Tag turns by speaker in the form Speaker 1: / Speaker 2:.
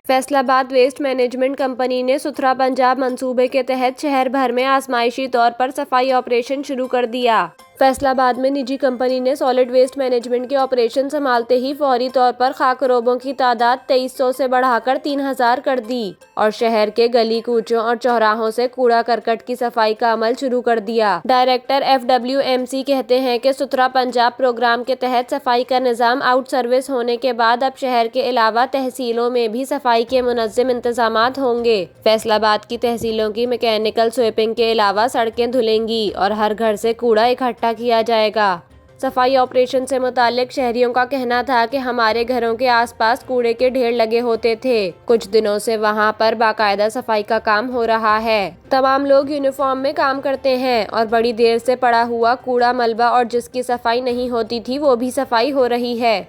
Speaker 1: Faisalabad waste management company ने सुथरा पंजाब मंसूबे के तहत शहर भर में आजमाइशी तौर पर सफाई ऑपरेशन शुरू कर दिया। फैसलाबाद में निजी कंपनी ने सॉलिड वेस्ट मैनेजमेंट के ऑपरेशन संभालते ही फौरी तौर पर खाकरोबों की तादाद 2300 से बढ़ाकर 3000 कर दी और शहर के गली कूचों और चौराहों से कूड़ा करकट की सफाई का अमल शुरू कर दिया। डायरेक्टर FWMC कहते हैं कि सुथरा पंजाब प्रोग्राम के तहत सफाई का निजाम आउट सर्विस होने के बाद अब शहर के अलावा तहसीलों में भी सफाई के मुनज़्ज़म इंतजामात होंगे। फैसलाबाद की तहसीलों की मैकेनिकल स्वीपिंग के अलावा सड़कें धुलेंगी और हर घर से कूड़ा इकट्ठा किया जाएगा। सफाई ऑपरेशन से मुतालिक शहरियों का कहना था कि हमारे घरों के आसपास कूड़े के ढेर लगे होते थे। कुछ दिनों से वहां पर बाकायदा सफाई का काम हो रहा है। तमाम लोग यूनिफॉर्म में काम करते हैं और बड़ी देर से पड़ा हुआ कूड़ा मलबा और जिसकी सफाई नहीं होती थी वो भी सफाई हो रही है।